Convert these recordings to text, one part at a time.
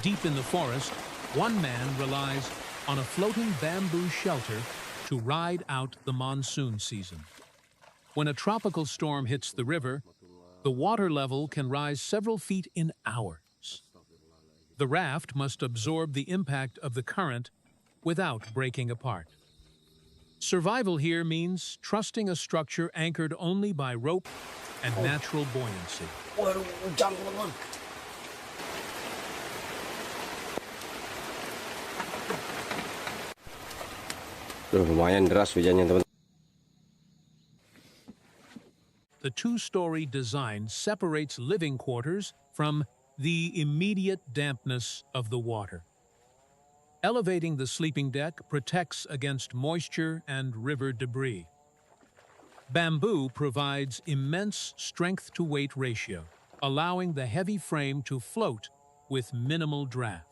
Deep in the forest, one man relies on a floating bamboo shelter to ride out the monsoon season. When a tropical storm hits the river, the water level can rise several feet in hours. The raft must absorb the impact of the current without breaking apart. Survival here means trusting a structure anchored only by rope and natural buoyancy. Waduh, hujan teman-teman. Lumayan deras hujannya teman. The two-story design separates living quarters from the immediate dampness of the water. Elevating the sleeping deck protects against moisture and river debris. Bamboo provides immense strength-to-weight ratio, allowing the heavy frame to float with minimal draft.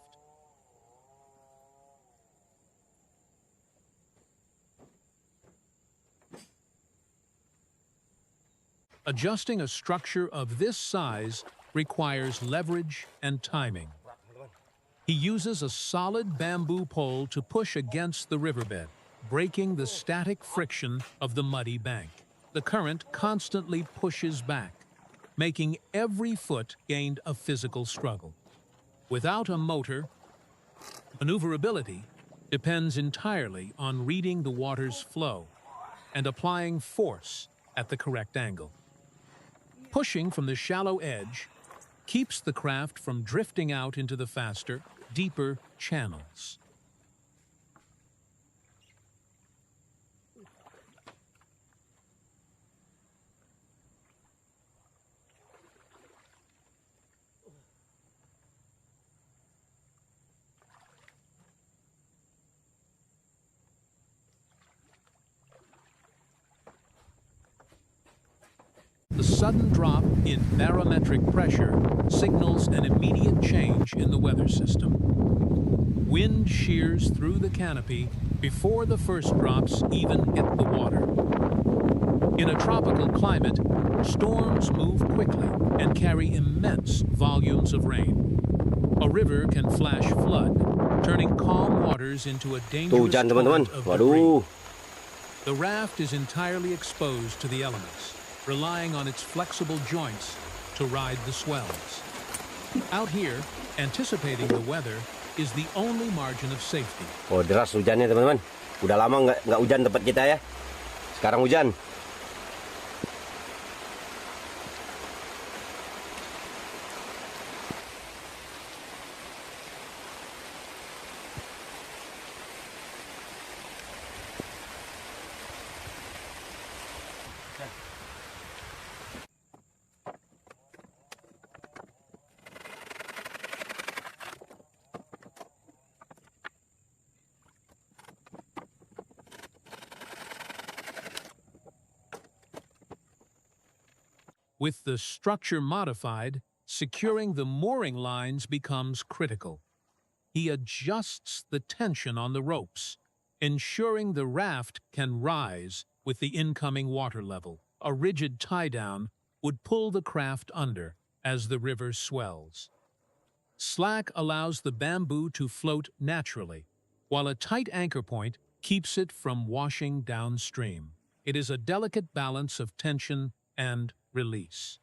Adjusting a structure of this size requires leverage and timing. He uses a solid bamboo pole to push against the riverbed, breaking the static friction of the muddy bank. The current constantly pushes back, making every foot gained a physical struggle. Without a motor, maneuverability depends entirely on reading the water's flow and applying force at the correct angle. Pushing from the shallow edge keeps the craft from drifting out into the faster, deeper channels. The sudden drop in barometric pressure signals an immediate change in the weather system. Wind shears through the canopy before the first drops even hit the water. In a tropical climate, storms move quickly and carry immense volumes of rain. A river can flash flood, turning calm waters into a dangerous torrent of debris. The raft is entirely exposed to the elements, relying on its flexible joints to ride the swells. Out here, anticipating the weather is the only margin of safety. Oh, deras hujannya teman-teman. Udah lama nggak hujan tempat kita ya. Sekarang hujan. With the structure modified, securing the mooring lines becomes critical. He adjusts the tension on the ropes, ensuring the raft can rise with the incoming water level. A rigid tie-down would pull the craft under as the river swells. Slack allows the bamboo to float naturally, while a tight anchor point keeps it from washing downstream. It is a delicate balance of tension and release.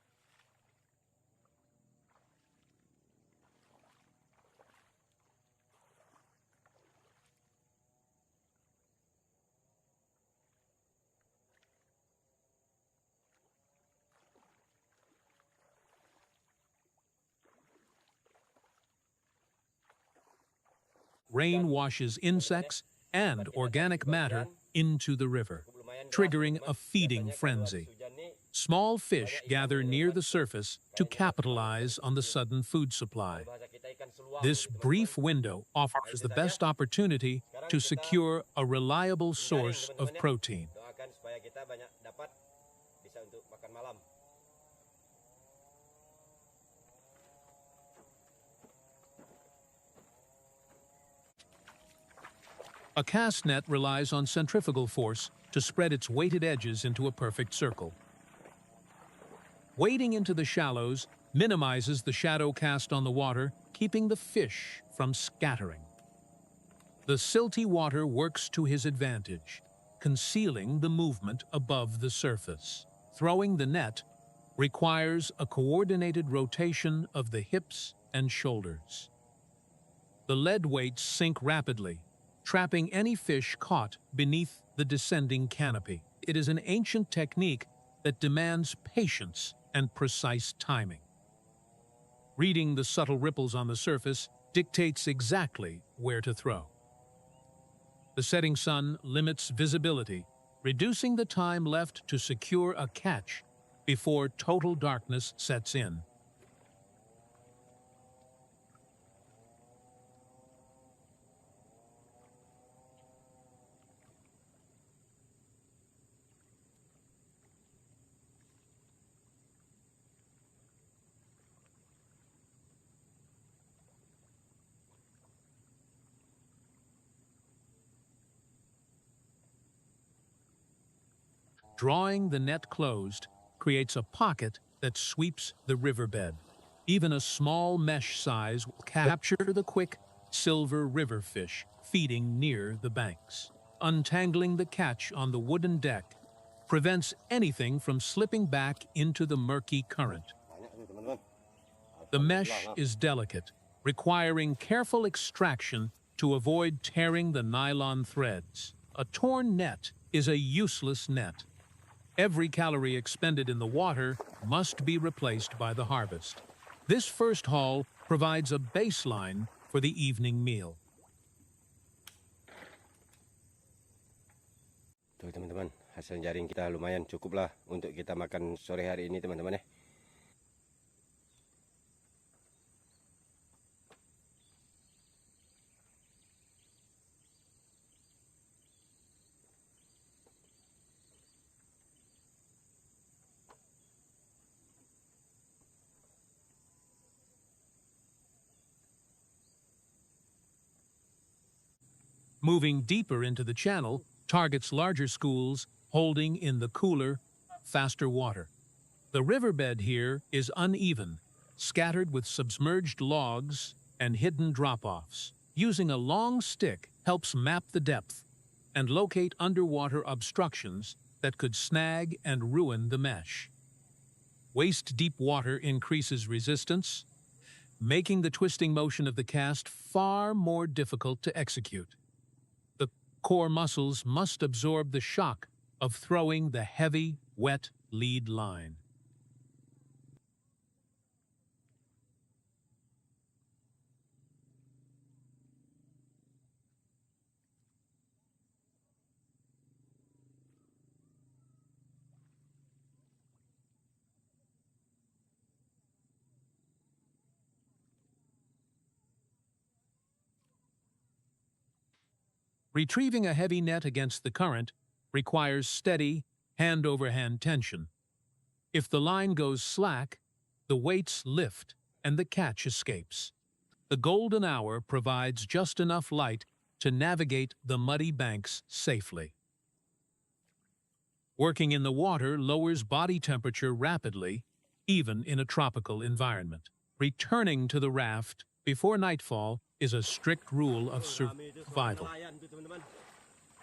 Rain washes insects and organic matter into the river, triggering a feeding frenzy. Small fish gather near the surface to capitalize on the sudden food supply. This brief window offers the best opportunity to secure a reliable source of protein. A cast net relies on centrifugal force to spread its weighted edges into a perfect circle. Wading into the shallows minimizes the shadow cast on the water, keeping the fish from scattering. The silty water works to his advantage, concealing the movement above the surface. Throwing the net requires a coordinated rotation of the hips and shoulders. The lead weights sink rapidly, trapping any fish caught beneath the descending canopy. It is an ancient technique that demands patience and precise timing. Reading the subtle ripples on the surface dictates exactly where to throw. The setting sun limits visibility, reducing the time left to secure a catch before total darkness sets in. Drawing the net closed creates a pocket that sweeps the riverbed. Even a small mesh size will capture the quick, silver river fish feeding near the banks. Untangling the catch on the wooden deck prevents anything from slipping back into the murky current. The mesh is delicate, requiring careful extraction to avoid tearing the nylon threads. A torn net is a useless net. Every calorie expended in the water must be replaced by the harvest. This first haul provides a baseline for the evening meal. Tuh teman-teman, hasil jaring kita lumayan cukup lah untuk kita makan sore hari ini teman-teman ya. Moving deeper into the channel targets larger schools holding in the cooler, faster water. The riverbed here is uneven, scattered with submerged logs and hidden drop-offs. Using a long stick helps map the depth and locate underwater obstructions that could snag and ruin the mesh. Waist-deep water increases resistance, making the twisting motion of the cast far more difficult to execute. Core muscles must absorb the shock of throwing the heavy, wet lead line. Retrieving a heavy net against the current requires steady, hand-over-hand tension. If the line goes slack, the weights lift and the catch escapes. The golden hour provides just enough light to navigate the muddy banks safely. Working in the water lowers body temperature rapidly, even in a tropical environment. Returning to the raft before nightfall is a strict rule of survival.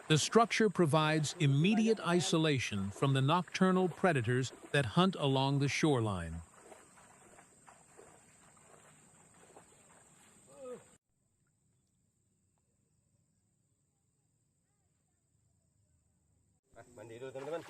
The structure provides immediate isolation from the nocturnal predators that hunt along the shoreline. Mandi dulu teman-teman.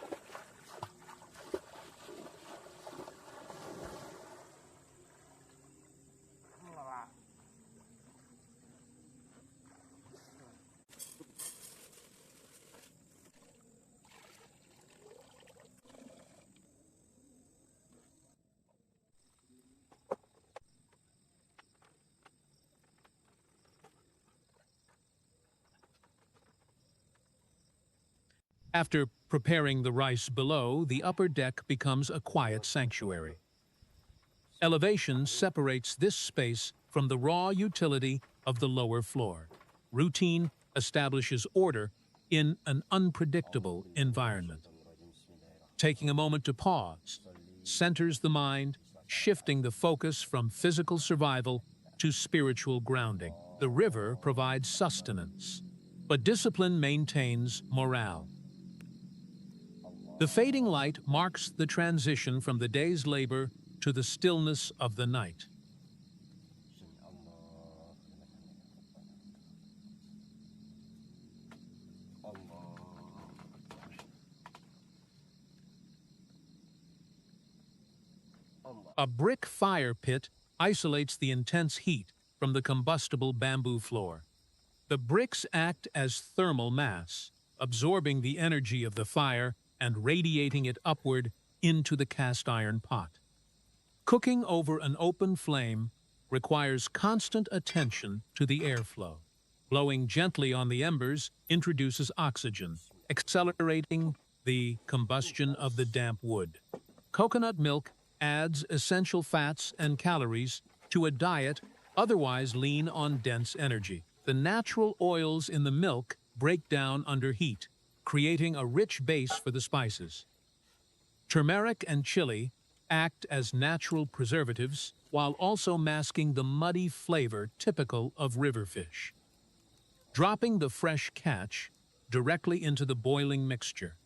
After preparing the rice below, the upper deck becomes a quiet sanctuary. Elevation separates this space from the raw utility of the lower floor. Routine establishes order in an unpredictable environment. Taking a moment to pause centers the mind, shifting the focus from physical survival to spiritual grounding. The river provides sustenance, but discipline maintains morale. The fading light marks the transition from the day's labor to the stillness of the night. A brick fire pit isolates the intense heat from the combustible bamboo floor. The bricks act as thermal mass, absorbing the energy of the fire and radiating it upward into the cast iron pot. Cooking over an open flame requires constant attention to the airflow. Blowing gently on the embers introduces oxygen, accelerating the combustion of the damp wood. Coconut milk adds essential fats and calories to a diet otherwise lean on dense energy. The natural oils in the milk break down under heat, creating a rich base for the spices. Turmeric and chili act as natural preservatives while also masking the muddy flavor typical of river fish. Dropping the fresh catch directly into the boiling mixture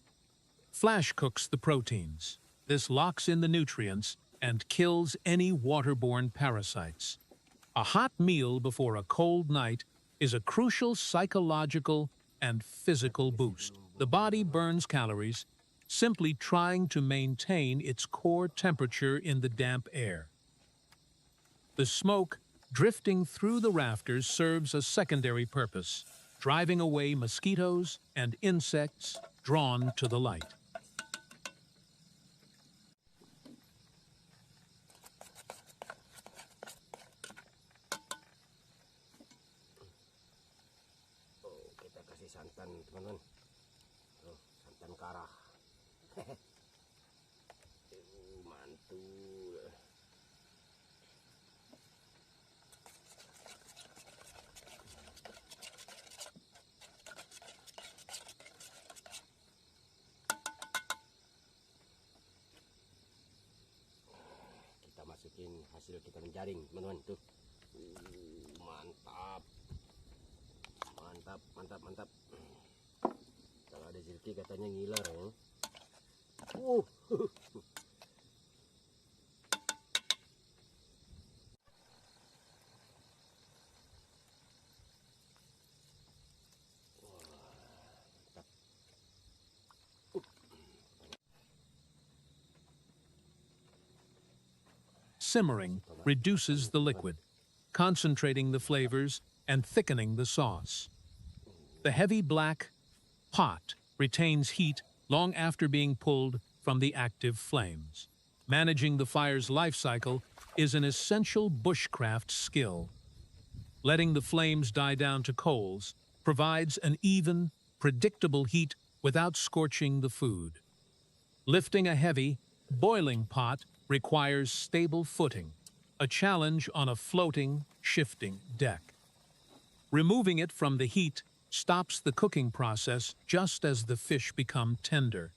flash cooks the proteins. This locks in the nutrients and kills any waterborne parasites. A hot meal before a cold night is a crucial psychological and physical boost. The body burns calories, simply trying to maintain its core temperature in the damp air. The smoke drifting through the rafters serves a secondary purpose, driving away mosquitoes and insects drawn to the light. Santan teman-teman, santan karah. Mantul. Kita masukin hasil kita menjaring teman-teman tuh. Mantap. Mantap. Kalau ada jerky katanya ngiler ya. Simmering reduces the liquid, concentrating the flavors and thickening the sauce. The heavy black pot retains heat long after being pulled from the active flames. Managing the fire's life cycle is an essential bushcraft skill. Letting the flames die down to coals provides an even, predictable heat without scorching the food. Lifting a heavy, boiling pot requires stable footing, a challenge on a floating, shifting deck. Removing it from the heat stops the cooking process just as the fish become tender.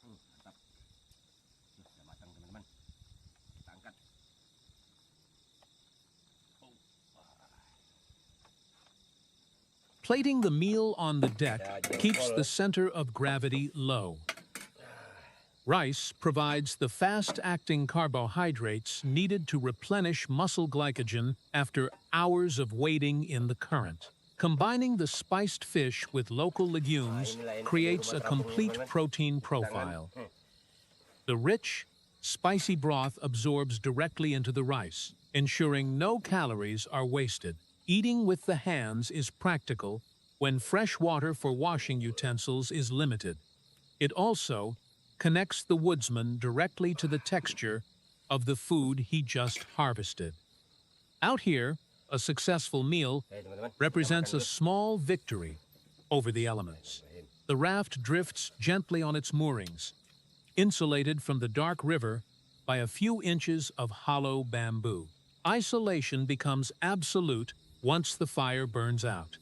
Mantap. Sudah matang teman-teman. Kita angkat. Plating the meal on the deck keeps the center of gravity low. Rice provides the fast-acting carbohydrates needed to replenish muscle glycogen after hours of waiting in the current. Combining the spiced fish with local legumes creates a complete protein profile. The rich, spicy broth absorbs directly into the rice, ensuring no calories are wasted. Eating with the hands is practical when fresh water for washing utensils is limited. It also connects the woodsman directly to the texture of the food he just harvested. Out here, a successful meal represents a small victory over the elements. The raft drifts gently on its moorings, insulated from the dark river by a few inches of hollow bamboo. Isolation becomes absolute once the fire burns out.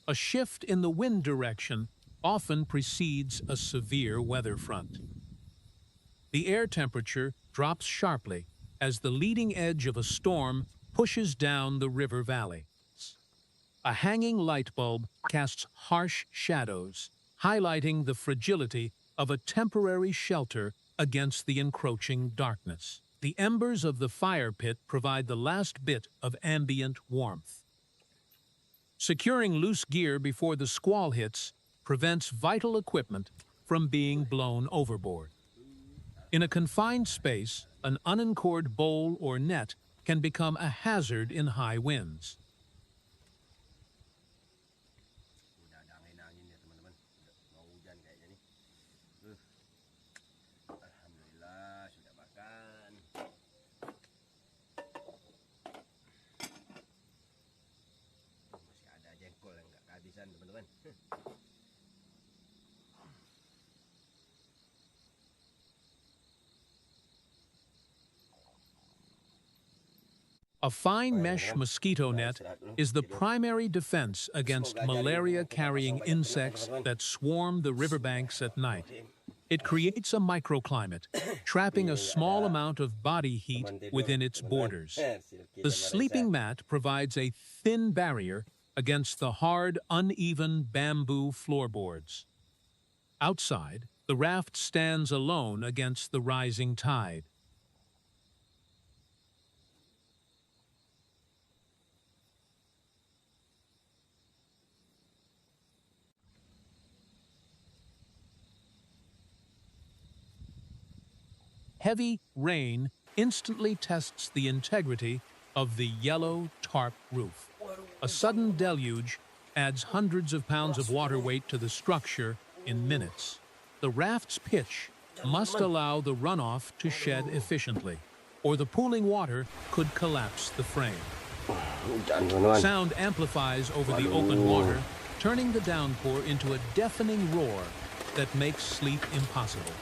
A shift in the wind direction often precedes a severe weather front. The air temperature drops sharply as the leading edge of a storm pushes down the river valley. A hanging light bulb casts harsh shadows, highlighting the fragility of a temporary shelter against the encroaching darkness. The embers of the fire pit provide the last bit of ambient warmth. Securing loose gear before the squall hits prevents vital equipment from being blown overboard. In a confined space, an unanchored bowl or net can become a hazard in high winds. A fine mesh mosquito net is the primary defense against malaria-carrying insects that swarm the riverbanks at night. It creates a microclimate, trapping a small amount of body heat within its borders. The sleeping mat provides a thin barrier against the hard, uneven bamboo floorboards. Outside, the raft stands alone against the rising tide. Heavy rain instantly tests the integrity of the yellow tarp roof. A sudden deluge adds hundreds of pounds of water weight to the structure in minutes. The raft's pitch must allow the runoff to shed efficiently, or the pooling water could collapse the frame. Sound amplifies over the open water, turning the downpour into a deafening roar that makes sleep impossible.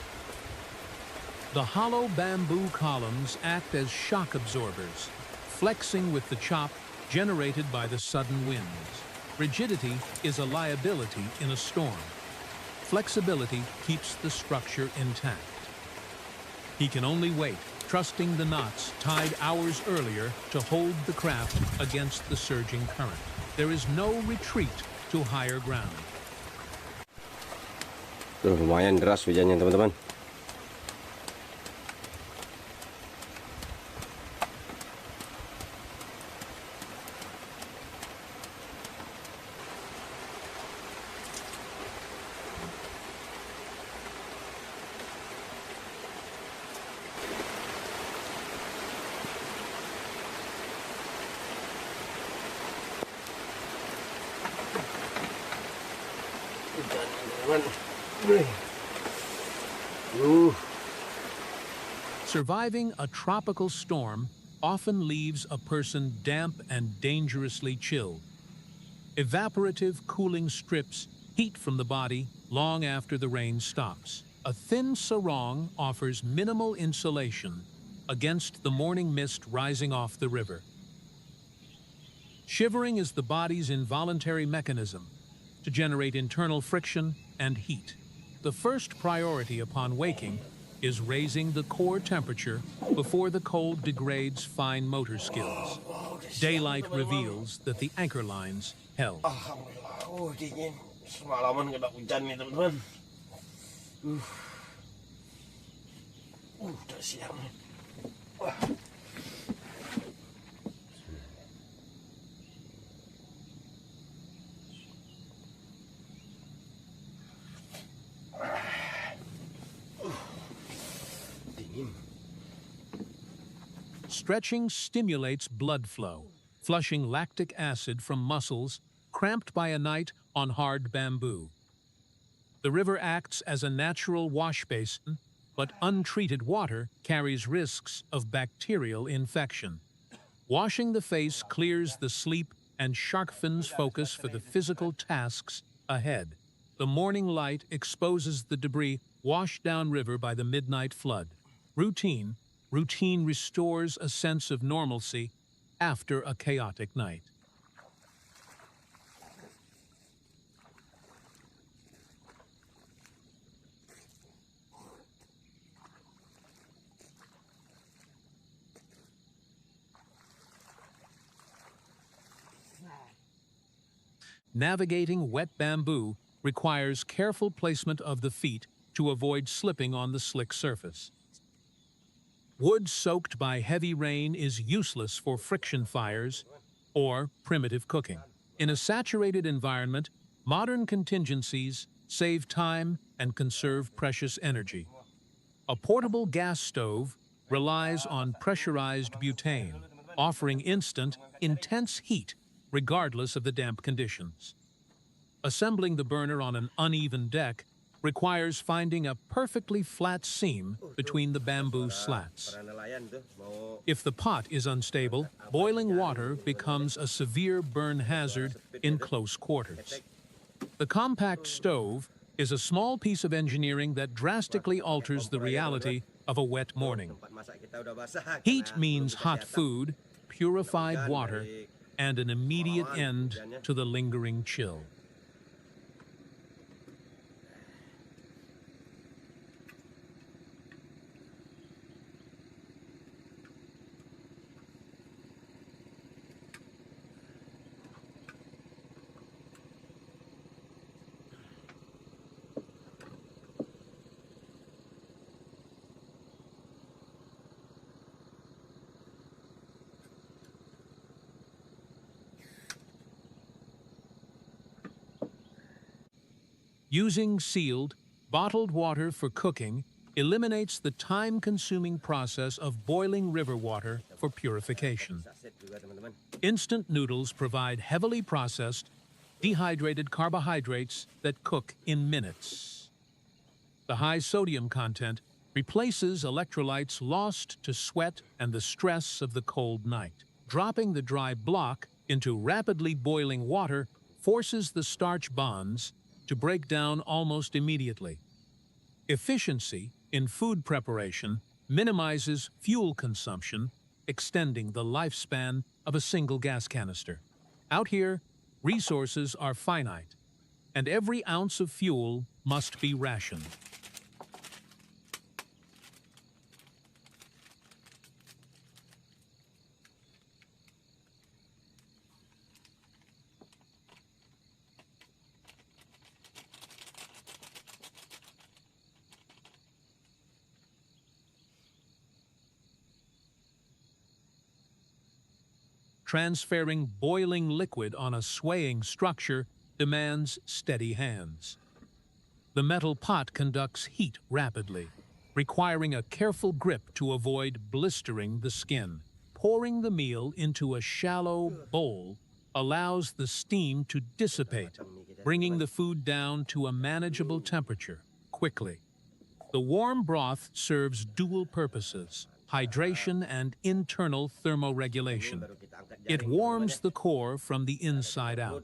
The hollow bamboo columns act as shock absorbers, flexing with the chop generated by the sudden winds. Rigidity is a liability in a storm. Flexibility keeps the structure intact. He can only wait, trusting the knots tied hours earlier to hold the craft against the surging current. There is no retreat to higher ground. Lumayan deras hujannya, teman-teman. Surviving a tropical storm often leaves a person damp and dangerously chilled. Evaporative cooling strips heat from the body long after the rain stops. A thin sarong offers minimal insulation against the morning mist rising off the river. Shivering is the body's involuntary mechanism to generate internal friction and heat. The first priority upon waking is raising the core temperature before the cold degrades fine motor skills. Daylight reveals that the anchor lines held. Alhamdulillah, dingin. Semalaman nggak ada hujan nih, teman-teman. Udah siang nih. Stretching stimulates blood flow, flushing lactic acid from muscles cramped by a night on hard bamboo. The river acts as a natural wash basin, but untreated water carries risks of bacterial infection. Washing the face clears the sleep and sharpens focus for the physical tasks ahead. The morning light exposes the debris washed downriver by the midnight flood. Routine restores a sense of normalcy after a chaotic night. Navigating wet bamboo requires careful placement of the feet to avoid slipping on the slick surface. Wood soaked by heavy rain is useless for friction fires or primitive cooking. In a saturated environment, modern contingencies save time and conserve precious energy. A portable gas stove relies on pressurized butane, offering instant, intense heat regardless of the damp conditions. Assembling the burner on an uneven deck requires finding a perfectly flat seam between the bamboo slats. If the pot is unstable, boiling water becomes a severe burn hazard in close quarters. The compact stove is a small piece of engineering that drastically alters the reality of a wet morning. Heat means hot food, purified water, and an immediate end to the lingering chill. Using sealed, bottled water for cooking eliminates the time-consuming process of boiling river water for purification. Instant noodles provide heavily processed, dehydrated carbohydrates that cook in minutes. The high sodium content replaces electrolytes lost to sweat and the stress of the cold night. Dropping the dry block into rapidly boiling water forces the starch bonds to break down almost immediately. Efficiency in food preparation minimizes fuel consumption, extending the lifespan of a single gas canister. Out here, resources are finite, and every ounce of fuel must be rationed. Transferring boiling liquid on a swaying structure demands steady hands. The metal pot conducts heat rapidly, requiring a careful grip to avoid blistering the skin. Pouring the meal into a shallow bowl allows the steam to dissipate, bringing the food down to a manageable temperature quickly. The warm broth serves dual purposes: hydration and internal thermoregulation. It warms the core from the inside out.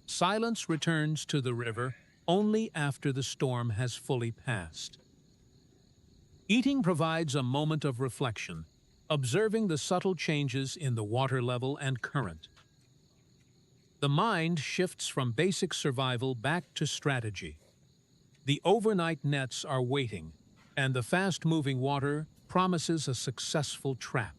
Silence returns to the river only after the storm has fully passed. Eating provides a moment of reflection, observing the subtle changes in the water level and current. The mind shifts from basic survival back to strategy. The overnight nets are waiting, and the fast-moving water promises a successful trap.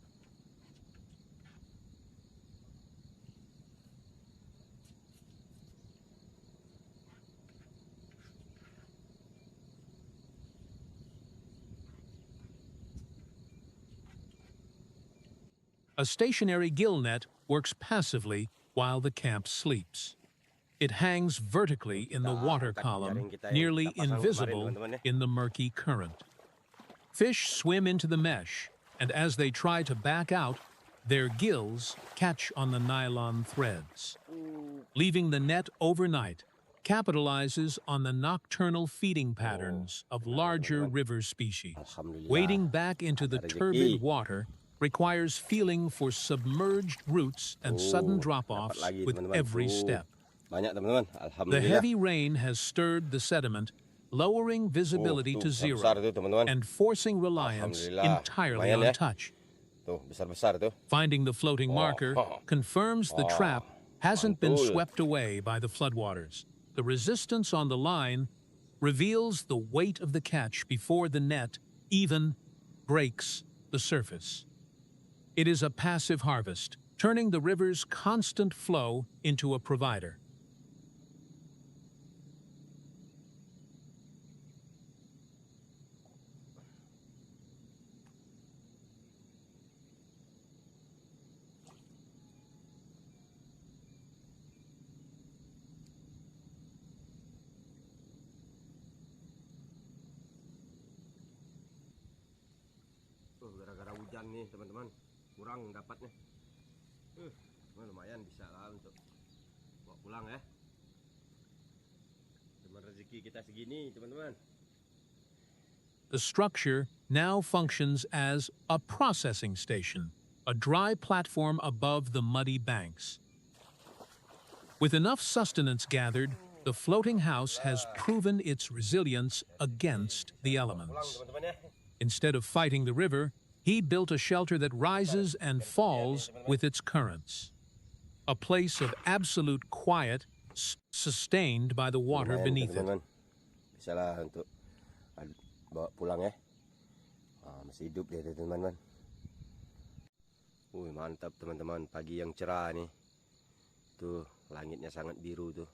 A stationary gill net works passively while the camp sleeps. It hangs vertically in the water column, nearly invisible in the murky current. Fish swim into the mesh, and as they try to back out, their gills catch on the nylon threads. Leaving the net overnight capitalizes on the nocturnal feeding patterns of larger river species. Wading back into the turbid water requires feeling for submerged roots and sudden drop-offs with every step. Banyak teman-teman. The Alhamdulillah. heavy rain has stirred the sediment, lowering visibility to zero besar tu, teman-teman. and forcing reliance Alhamdulillah. entirely Lumayan, on ya. touch. Tuh, besar-besar tu. Finding the floating marker confirms the trap hasn't been mantul. swept away by the floodwaters. The resistance on the line reveals the weight of the catch before the net even breaks the surface. It is a passive harvest, turning the river's constant flow into a provider. Gara-gara hujan nih teman-teman, kurang dapatnya. Lumayan bisa lah untuk bawa pulang ya. Cuman rezeki kita segini teman-teman. The structure now functions as a processing station, a dry platform above the muddy banks. With enough sustenance gathered, the floating house has proven its resilience against the elements. Instead of fighting the river, he built a shelter that rises and falls with its currents. A place of absolute quiet, sustained by the water beneath it. Bisa lah untuk bawa pulang ya. Masih hidup dia teman-teman. Mantap teman-teman, pagi yang cerah nih. Tuh, langitnya sangat biru tuh.